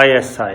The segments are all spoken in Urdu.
ISI,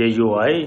JUI,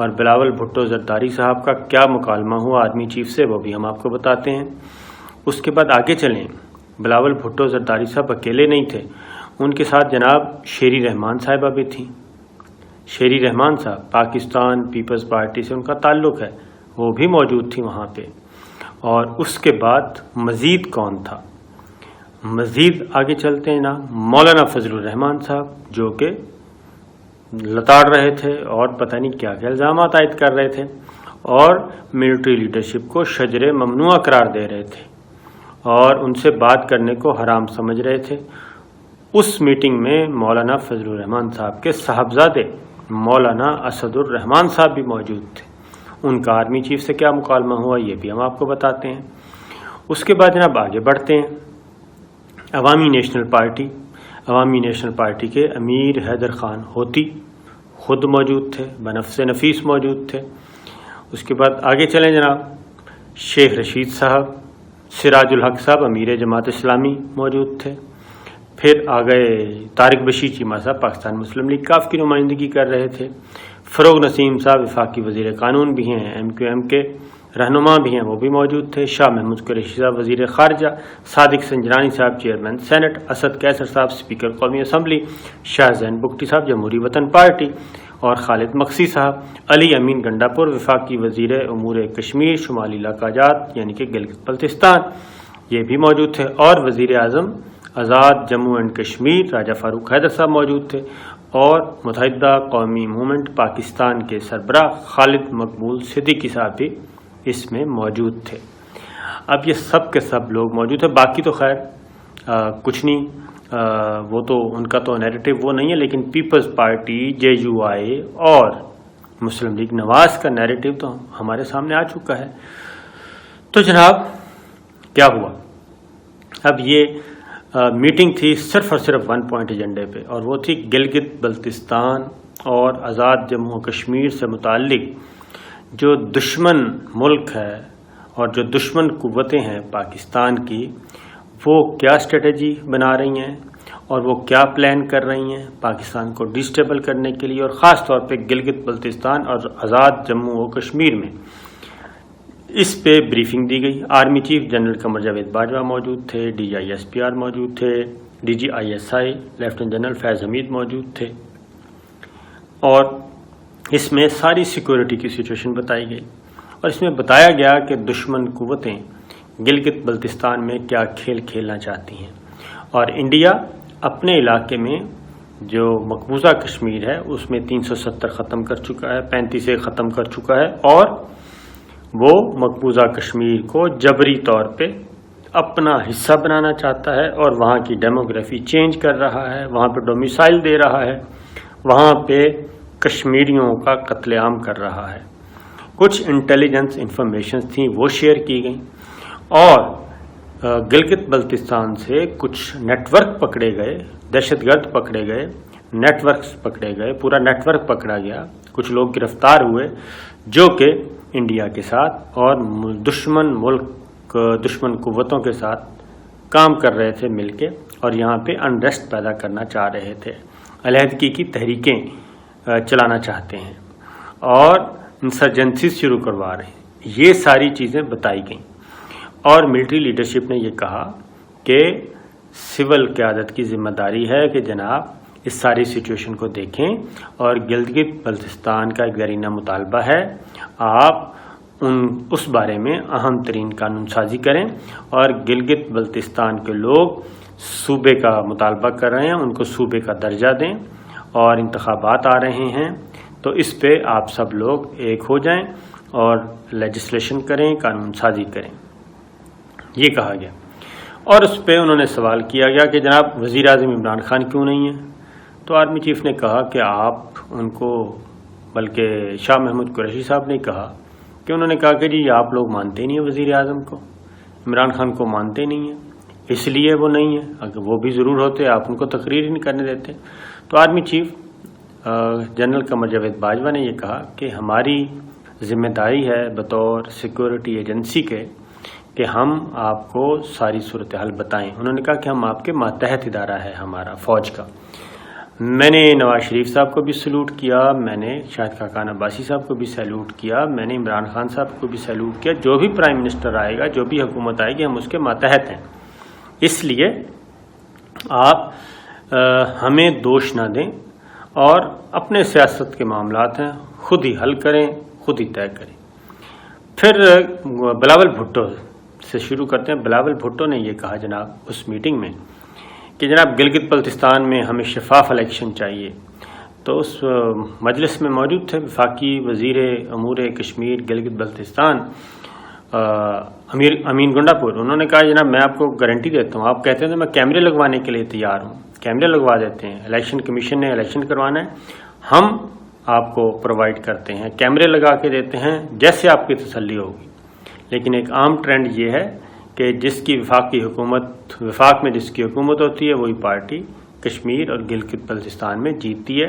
اور بلاول بھٹو زرداری صاحب کا کیا مکالمہ ہوا آرمی چیف سے وہ بھی ہم آپ کو بتاتے ہیں۔ اس کے بعد آگے چلیں، بلاول بھٹو زرداری صاحب اکیلے نہیں تھے، ان کے ساتھ جناب شیری رحمان صاحبہ بھی تھیں۔ شیری رحمان صاحب پاکستان پیپلز پارٹی سے ان کا تعلق ہے، وہ بھی موجود تھی وہاں پہ۔ اور اس کے بعد مزید کون تھا؟ مزید آگے چلتے ہیں نا، مولانا فضل الرحمان صاحب جو کہ لتاڑ رہے تھے اور پتہ نہیں کیا کیا الزامات عائد کر رہے تھے اور ملٹری لیڈرشپ کو شجر ممنوع قرار دے رہے تھے اور ان سے بات کرنے کو حرام سمجھ رہے تھے۔ اس میٹنگ میں مولانا فضل الرحمان صاحب کے صاحبزادے مولانا اسد الرحمان صاحب بھی موجود تھے۔ ان کا آرمی چیف سے کیا مکالمہ ہوا یہ بھی ہم آپ کو بتاتے ہیں۔ اس کے بعد جناب آگے بڑھتے ہیں، عوامی نیشنل پارٹی کے امیر حیدر خان ہوتی خود موجود تھے، بنفس نفیس موجود تھے۔ اس کے بعد آگے چلیں جناب، شیخ رشید صاحب، سراج الحق صاحب امیر جماعت اسلامی موجود تھے۔ پھر آ گئے طارق بشیر چیمہ صاحب پاکستان مسلم لیگ کاف کی نمائندگی کر رہے تھے۔ فروغ نسیم صاحب وفاقی وزیر قانون بھی ہیں، MQM کے رہنما بھی ہیں، وہ بھی موجود تھے۔ شاہ محمود قریشی صاحب وزیر خارجہ، صادق سنجرانی صاحب چیئرمین سینٹ، اسد کیسر صاحب اسپیکر قومی اسمبلی، شاہ زین بگٹی صاحب جمہوری وطن پارٹی اور خالد مقصی صاحب، علی امین گنڈا پور وفاقی وزیر امور کشمیر شمالی علاقہ جات یعنی کہ گلگت بلتستان، یہ بھی موجود تھے۔ اور وزیر اعظم آزاد جموں اینڈ کشمیر راجہ فاروق حیدر صاحب موجود تھے اور متحدہ قومی موومنٹ پاکستان کے سربراہ خالد مقبول صدیقی صاحب بھی اس میں موجود تھے۔ اب یہ سب کے سب لوگ موجود ہیں، باقی تو خیر کچھ نہیں، وہ تو ان کا تو نیریٹو وہ نہیں ہے، لیکن پیپلز پارٹی JUI اور مسلم لیگ نواز کا نیریٹو تو ہمارے سامنے آ چکا ہے۔ تو جناب کیا ہوا؟ اب یہ میٹنگ تھی صرف اور صرف 1 پوائنٹ ایجنڈے پہ، اور وہ تھی گلگت بلتستان اور آزاد جموں و کشمیر سے متعلق جو دشمن ملک ہے اور جو دشمن قوتیں ہیں پاکستان کی، وہ کیا اسٹریٹجی بنا رہی ہیں اور وہ کیا پلان کر رہی ہیں پاکستان کو ڈسٹیبل کرنے کے لیے، اور خاص طور پہ گلگت بلتستان اور آزاد جموں و کشمیر میں۔ اس پہ بریفنگ دی گئی۔ Army chief general Qamar Javed Bajwa موجود تھے، DGI SPR موجود تھے، DG ISI لیفٹیننٹ جنرل فیض حمید موجود تھے، اور اس میں ساری سیکورٹی کی سچویشن بتائی گئی اور اس میں بتایا گیا کہ دشمن قوتیں گلگت بلتستان میں کیا کھیل کھیلنا چاہتی ہیں، اور انڈیا اپنے علاقے میں جو مقبوضہ کشمیر ہے اس میں 370 ختم کر چکا ہے، 35 ختم کر چکا ہے، اور وہ مقبوضہ کشمیر کو جبری طور پہ اپنا حصہ بنانا چاہتا ہے اور وہاں کی ڈیموگرافی چینج کر رہا ہے، وہاں پہ ڈومیسائل دے رہا ہے، وہاں پہ کشمیریوں کا قتل عام کر رہا ہے۔ کچھ انٹیلیجنس انفارمیشن تھیں وہ شیئر کی گئیں، اور گلگت بلتستان سے کچھ نیٹ ورک پکڑے گئے، دہشت گرد پکڑے گئے، نیٹ ورکس پکڑے گئے، پورا نیٹ ورک پکڑا گیا، کچھ لوگ گرفتار ہوئے جو کہ انڈیا کے ساتھ اور دشمن ملک دشمن قوتوں کے ساتھ کام کر رہے تھے مل کے، اور یہاں پہ انریسٹ پیدا کرنا چاہ رہے تھے، علیحدگی کی تحریکیں چلانا چاہتے ہیں اور انسرجنسیز شروع کروا رہے ہیں۔ یہ ساری چیزیں بتائی گئیں، اور ملٹری لیڈرشپ نے یہ کہا کہ سول قیادت کی ذمہ داری ہے کہ جناب اس ساری سچویشن کو دیکھیں، اور گلگت بلتستان کا ایک دیرینہ مطالبہ ہے، آپ اس بارے میں اہم ترین قانون سازی کریں، اور گلگت بلتستان کے لوگ صوبے کا مطالبہ کر رہے ہیں، ان کو صوبے کا درجہ دیں، اور انتخابات آ رہے ہیں تو اس پہ آپ سب لوگ ایک ہو جائیں اور لیجسلیشن کریں، قانون سازی کریں، یہ کہا گیا۔ اور اس پہ انہوں نے سوال کیا گیا کہ جناب وزیر اعظم عمران خان کیوں نہیں ہیں؟ تو آرمی چیف نے کہا کہ آپ ان کو، بلکہ شاہ محمود قریشی صاحب نے کہا کہ انہوں نے کہا کہ جی آپ لوگ مانتے نہیں ہیں وزیر اعظم کو، عمران خان کو مانتے نہیں ہیں، اس لیے وہ نہیں ہیں، اگر وہ بھی ضرور ہوتے آپ ان کو تقریر ہی نہیں کرنے دیتے۔ تو army chief general Qamar Javed Bajwa نے یہ کہا کہ ہماری ذمہ داری ہے بطور سیکورٹی ایجنسی کے کہ ہم آپ کو ساری صورتحال بتائیں۔ انہوں نے کہا کہ ہم آپ کے ماتحت ادارہ ہے ہمارا فوج کا، میں نے نواز شریف صاحب کو بھی سلوٹ کیا، میں نے شاہد خاقان عباسی صاحب کو بھی سیلوٹ کیا، میں نے عمران خان صاحب کو بھی سیلوٹ کیا. جو بھی پرائم منسٹر آئے گا، جو بھی حکومت آئے گی، ہم اس کے ماتحت ہیں. اس لیے آپ ہمیں دوش نہ دیں اور اپنے سیاست کے معاملات ہیں خود ہی حل کریں، خود ہی طے کریں. پھر بلاول بھٹو سے شروع کرتے ہیں. بلاول بھٹو نے یہ کہا جناب اس میٹنگ میں کہ جناب گلگت بلتستان میں ہمیں شفاف الیکشن چاہیے. تو اس مجلس میں موجود تھے وفاقی وزیر امور کشمیر گلگت بلتستان امین گنڈا پور. انہوں نے کہا جناب میں آپ کو گارنٹی دیتا ہوں، آپ کہتے ہیں تو میں کیمرے لگوانے کے لیے تیار ہوں، کیمرے لگوا دیتے ہیں. الیکشن کمیشن نے الیکشن کروانا ہے، ہم آپ کو پرووائڈ کرتے ہیں، کیمرے لگا کے دیتے ہیں جیسے آپ کی تسلی ہوگی. لیکن ایک عام ٹرینڈ یہ ہے کہ جس کی وفاق میں جس کی حکومت ہوتی ہے وہی پارٹی کشمیر اور گلگت بلتستان میں جیتتی ہے.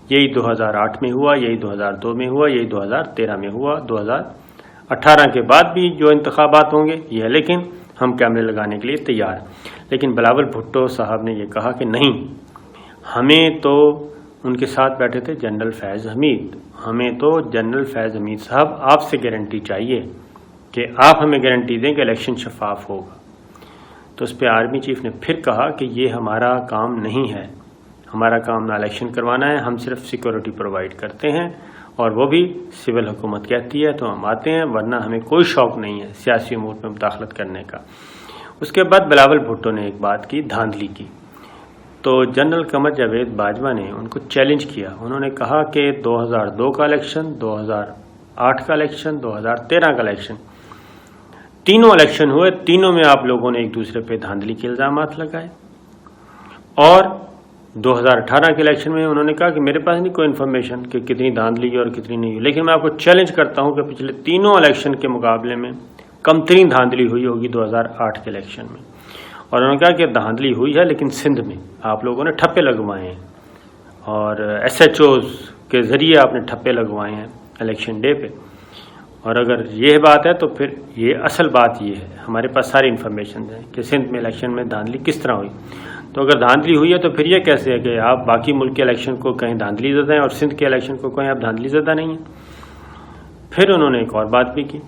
یہی 2008 میں ہوا، یہی 2002 میں ہوا، یہی 2013 میں ہوا، 2018 کے بعد بھی جو انتخابات ہوں گے یہ ہے. لیکن ہم کیمرے لگانے کے لیے تیار. لیکن بلاول بھٹو صاحب نے یہ کہا کہ نہیں، ہمیں تو ان کے ساتھ بیٹھے تھے جنرل فیض حمید، ہمیں تو جنرل فیض حمید صاحب آپ سے گارنٹی چاہیے کہ آپ ہمیں گارنٹی دیں کہ الیکشن شفاف ہوگا. تو اس پہ آرمی چیف نے پھر کہا کہ یہ ہمارا کام نہیں ہے، ہمارا کام نہ الیکشن کروانا ہے، ہم صرف سیکورٹی پرووائڈ کرتے ہیں اور وہ بھی سول حکومت کہتی ہے تو ہم آتے ہیں، ورنہ ہمیں کوئی شوق نہیں ہے سیاسی امور میں مداخلت کرنے کا. اس کے بعد بلاول بھٹو نے ایک بات کی، دھاندلی کی. تو جنرل قمر جاوید باجوہ نے ان کو چیلنج کیا. انہوں نے کہا کہ 2002 کا الیکشن، 2008 کا الیکشن، 2013 کا الیکشن، تینوں الیکشن ہوئے، تینوں میں آپ لوگوں نے ایک دوسرے پہ دھاندلی کے الزامات لگائے. اور 2018 کے الیکشن میں انہوں نے کہا کہ میرے پاس نہیں کوئی انفارمیشن کہ کتنی دھاندلی اور کتنی نہیں ہوئی، لیکن میں آپ کو چیلنج کرتا ہوں کہ پچھلے تینوں الیکشن کے مقابلے میں کم ترین دھاندلی ہوئی ہوگی 2008 کے الیکشن میں. اور انہوں نے کہا کہ دھاندلی ہوئی ہے لیکن سندھ میں آپ لوگوں نے ٹھپے لگوائے ہیں اور SHOs کے ذریعے آپ نے ٹھپے لگوائے ہیں الیکشن ڈے پہ. اور اگر یہ بات ہے تو پھر یہ اصل بات یہ ہے، ہمارے پاس ساری انفارمیشن ہے کہ سندھ میں الیکشن میں دھاندلی کس طرح ہوئی. تو اگر دھاندلی ہوئی ہے تو پھر یہ کیسے ہے کہ آپ باقی ملک کے الیکشن کو کہیں دھاندلی زدہ ہیں اور سندھ کے الیکشن کو کہیں آپ دھاندلی زدہ نہیں ہیں. پھر انہوں نے ایک اور بات بھی کی.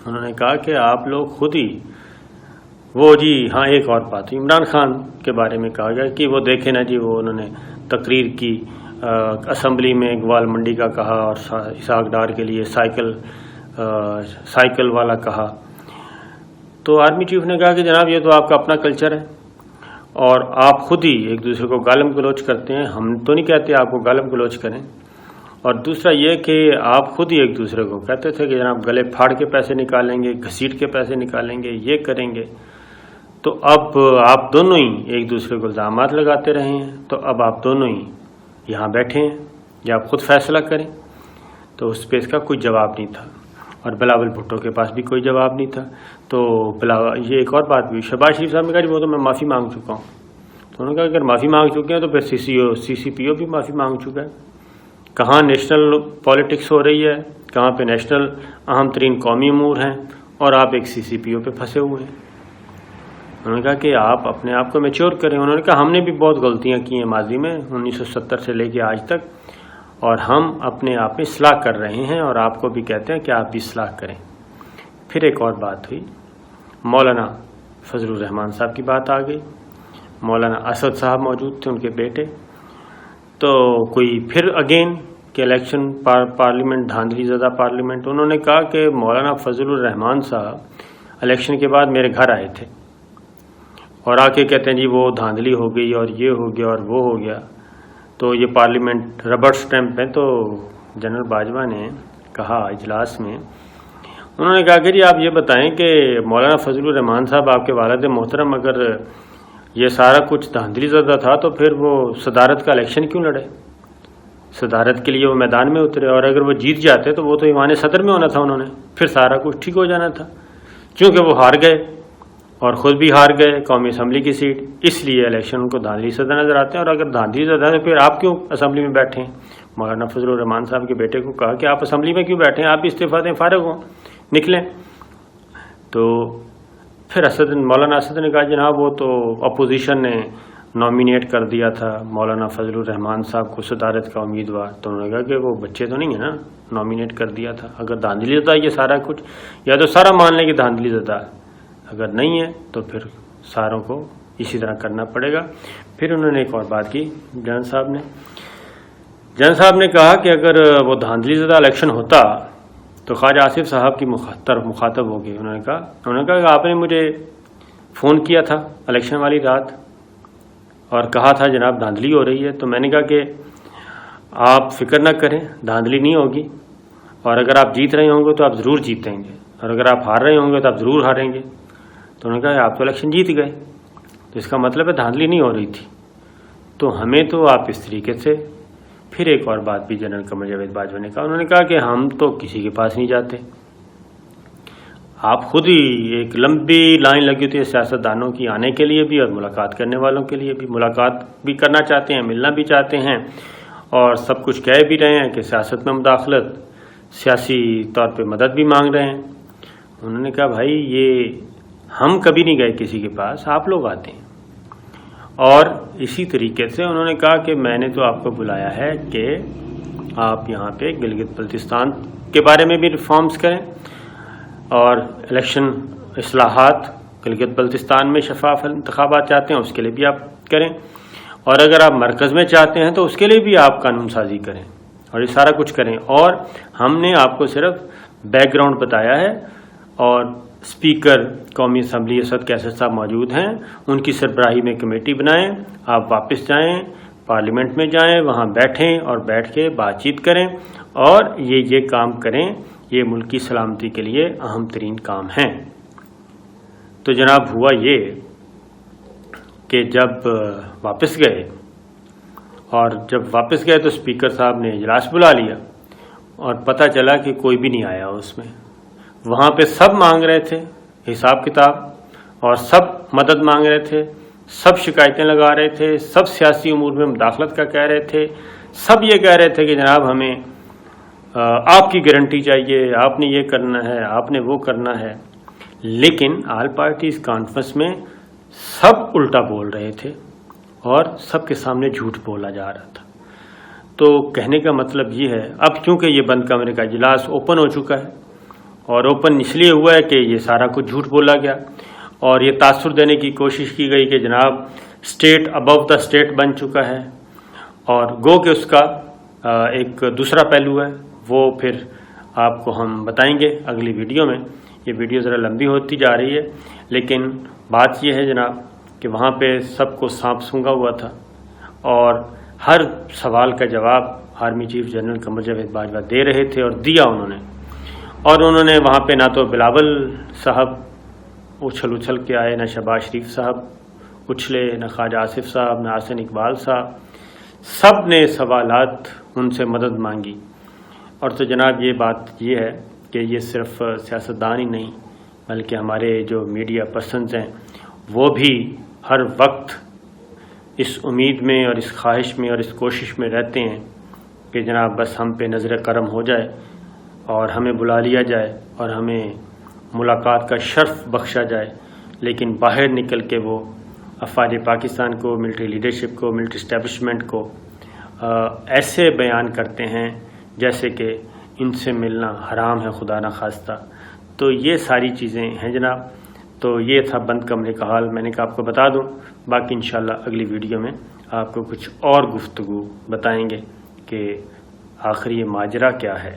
انہوں نے کہا کہ آپ لوگ خود ہی ہاں ایک اور بات ہوئی، عمران خان کے بارے میں کہا گیا کہ وہ دیکھیں نا جی، وہ انہوں نے تقریر کی اسمبلی میں اقبال منڈی کا کہا اور اسحاق ڈار کے لیے سائیکل والا کہا. تو آرمی چیف نے کہا کہ جناب یہ تو آپ کا اپنا کلچر ہے اور آپ خود ہی ایک دوسرے کو گالم گلوچ کرتے ہیں، ہم تو نہیں کہتے آپ کو گالم گلوچ کریں. اور دوسرا یہ کہ آپ خود ہی ایک دوسرے کو کہتے تھے کہ جناب گلے پھاڑ کے پیسے نکالیں گے، گھسیٹ کے پیسے نکالیں گے، یہ کریں گے. تو اب آپ دونوں ہی ایک دوسرے کو الزامات لگاتے رہے ہیں، تو اب آپ دونوں ہی یہاں بیٹھے ہیں یا آپ خود فیصلہ کریں. تو اس پہ اس کا کوئی جواب نہیں تھا اور بلاول بھٹو کے پاس بھی کوئی جواب نہیں تھا. تو یہ ایک اور بات بھی، شہباز شریف صاحب نے کہا جی وہ تو میں معافی مانگ چکا ہوں. تو انہوں نے کہا اگر معافی مانگ چکے ہیں تو پھر CCPO بھی معافی مانگ چکا ہے. کہاں نیشنل پالیٹکس ہو رہی ہے، کہاں پہ نیشنل اہم ترین قومی امور ہیں اور آپ ایک CCPO پہ پھنسے ہوئے ہیں. انہوں نے کہا کہ آپ اپنے آپ کو میچور کریں. انہوں نے کہا ہم نے بھی بہت غلطیاں کی ہیں ماضی میں 1970 سے لے کے آج تک، اور ہم اپنے آپ میں اصلاح کر رہے ہیں اور آپ کو بھی کہتے ہیں کہ آپ بھی اصلاح کریں. پھر ایک اور بات ہوئی، مولانا فضل الرحمان صاحب کی بات آ گئی. مولانا اسد صاحب موجود تھے، ان کے بیٹے. تو کوئی پھر اگین کہ الیکشن پارلیمنٹ دھاندلی زدہ پارلیمنٹ. انہوں نے کہا کہ مولانا فضل الرحمان صاحب الیکشن کے بعد میرے گھر آئے تھے اور آ کے کہتے ہیں جی وہ دھاندلی ہو گئی اور یہ ہو گیا اور وہ ہو گیا، تو یہ پارلیمنٹ ربڑ سٹیمپ ہے. تو جنرل باجوہ نے کہا اجلاس میں، انہوں نے کہا کہ جی آپ یہ بتائیں کہ مولانا فضل الرحمان صاحب آپ کے والد محترم اگر یہ سارا کچھ دھاندلی زدہ تھا تو پھر وہ صدارت کا الیکشن کیوں لڑے؟ صدارت کے لیے وہ میدان میں اترے اور اگر وہ جیت جاتے تو وہ تو ایوان صدر میں ہونا تھا، انہوں نے پھر سارا کچھ ٹھیک ہو جانا تھا. چونکہ وہ ہار گئے اور خود بھی ہار گئے قومی اسمبلی کی سیٹ، اس لیے الیکشن ان کو دھاندلی زدہ نظر آتے ہیں. اور اگر دھاندلی زدہ ہے تو پھر آپ کیوں اسمبلی میں بیٹھے ہیں؟ مولانا فضل الرحمان صاحب کے بیٹے کو کہا کہ آپ اسمبلی میں کیوں بیٹھے ہیں، آپ بھی استعفیٰ دیں، فارغ ہوں، نکلیں. تو پھر مولانا اسد نے کہا جناب وہ تو اپوزیشن نے نامینیٹ کر دیا تھا مولانا فضل الرحمان صاحب کو صدارت کا امیدوار، تو انہوں نے کہا کہ وہ بچے تو نہیں ہیں نا، نامینیٹ کر دیا تھا۔ اگر دھاندلی زدہ یہ سارا کچھ، یا تو سارا مان لیں کہ دھاندلی زدہ ہے، اگر نہیں ہے تو پھر ساروں کو اسی طرح کرنا پڑے گا۔ پھر انہوں نے ایک اور بات کی جان صاحب نے کہا کہ اگر وہ دھاندلی زدہ الیکشن ہوتا تو خواجہ آصف صاحب کی مخاطب ہو گئے۔ انہوں نے کہا کہ آپ نے مجھے فون کیا تھا الیکشن والی رات اور کہا تھا جناب دھاندلی ہو رہی ہے، تو میں نے کہا کہ آپ فکر نہ کریں، دھاندلی نہیں ہوگی، اور اگر آپ جیت رہے ہوں گے تو آپ ضرور جیتیں گے، اور اگر آپ ہار رہے ہوں گے تو آپ ضرور ہاریں گے۔ تو انہوں نے کہا آپ تو الیکشن جیت گئے، تو اس کا مطلب ہے دھاندلی نہیں ہو رہی تھی۔ تو ہمیں تو آپ اس طریقے سے، پھر ایک اور بات بھی جنرل قمر جاوید باجوہ نے کہا، انہوں نے کہا کہ ہم تو کسی کے پاس نہیں جاتے، آپ خود ہی ایک لمبی لائن لگی ہوتی ہے سیاستدانوں کی آنے کے لیے بھی اور ملاقات کرنے والوں کے لیے بھی، ملاقات بھی کرنا چاہتے ہیں، ملنا بھی چاہتے ہیں، اور سب کچھ کہہ بھی رہے ہیں کہ سیاست میں مداخلت، سیاسی طور پہ مدد بھی مانگ رہے ہیں۔ انہوں نے کہا بھائی یہ ہم کبھی نہیں گئے کسی کے پاس، آپ لوگ آتے ہیں۔ اور اسی طریقے سے انہوں نے کہا کہ میں نے تو آپ کو بلایا ہے کہ آپ یہاں پہ گلگت بلتستان کے بارے میں بھی ریفارمز کریں، اور الیکشن اصلاحات گلگت بلتستان میں شفاف انتخابات چاہتے ہیں اس کے لیے بھی آپ کریں، اور اگر آپ مرکز میں چاہتے ہیں تو اس کے لیے بھی آپ قانون سازی کریں اور یہ سارا کچھ کریں۔ اور ہم نے آپ کو صرف بیک گراؤنڈ بتایا ہے، اور اسپیکر قومی اسمبلی اسد کیسر صاحب موجود ہیں، ان کی سربراہی میں کمیٹی بنائیں، آپ واپس جائیں پارلیمنٹ میں جائیں، وہاں بیٹھیں اور بیٹھ کے بات چیت کریں، اور یہ کام کریں، یہ ملک کی سلامتی کے لیے اہم ترین کام ہیں۔ تو جناب ہوا یہ کہ جب واپس گئے، اور جب واپس گئے تو اسپیکر صاحب نے اجلاس بلا لیا، اور پتہ چلا کہ کوئی بھی نہیں آیا اس میں۔ وہاں پہ سب مانگ رہے تھے حساب کتاب، اور سب مدد مانگ رہے تھے، سب شکایتیں لگا رہے تھے، سب سیاسی امور میں مداخلت کا کہہ رہے تھے، سب یہ کہہ رہے تھے کہ جناب ہمیں آپ کی گارنٹی چاہیے، آپ نے یہ کرنا ہے، آپ نے وہ کرنا ہے۔ لیکن آل پارٹیز کانفرنس میں سب الٹا بول رہے تھے اور سب کے سامنے جھوٹ بولا جا رہا تھا۔ تو کہنے کا مطلب یہ ہے، اب چونکہ یہ بند کمرے کا اجلاس اوپن ہو چکا ہے، اور اوپن اس لیے ہوا ہے کہ یہ سارا کچھ جھوٹ بولا گیا، اور یہ تاثر دینے کی کوشش کی گئی کہ جناب اسٹیٹ ابو دا اسٹیٹ بن چکا ہے، اور گو کہ اس کا ایک دوسرا پہلو ہے، وہ پھر آپ کو ہم بتائیں گے اگلی ویڈیو میں۔ یہ ویڈیو ذرا لمبی ہوتی جا رہی ہے، لیکن بات یہ ہے جناب کہ وہاں پہ سب کو سانپ سونگا ہوا تھا، اور ہر سوال کا جواب army chief general Qamar Javed Bajwa دے رہے تھے، اور دیا انہوں نے وہاں پہ نہ تو بلاول صاحب اچھل کے آئے، نہ شہباز شریف صاحب اچھلے، نہ خواجہ آصف صاحب، نہ حسن اقبال صاحب، سب نے سوالات ان سے مدد مانگی۔ اور تو جناب یہ بات یہ ہے کہ یہ صرف سیاستدان ہی نہیں بلکہ ہمارے جو میڈیا پرسنز ہیں وہ بھی ہر وقت اس امید میں اور اس خواہش میں اور اس کوشش میں رہتے ہیں کہ جناب بس ہم پہ نظر کرم ہو جائے اور ہمیں بلا لیا جائے اور ہمیں ملاقات کا شرف بخشا جائے، لیکن باہر نکل کے وہ افواج پاکستان کو، ملٹری لیڈرشپ کو، ملٹری اسٹیبلشمنٹ کو ایسے بیان کرتے ہیں جیسے کہ ان سے ملنا حرام ہے خدا نہ خواستہ۔ تو یہ ساری چیزیں ہیں جناب۔ تو یہ تھا بند کمرے کا حال، میں نے کہا آپ کو بتا دوں، باقی انشاءاللہ اگلی ویڈیو میں آپ کو کچھ اور گفتگو بتائیں گے کہ آخر یہ ماجرا کیا ہے۔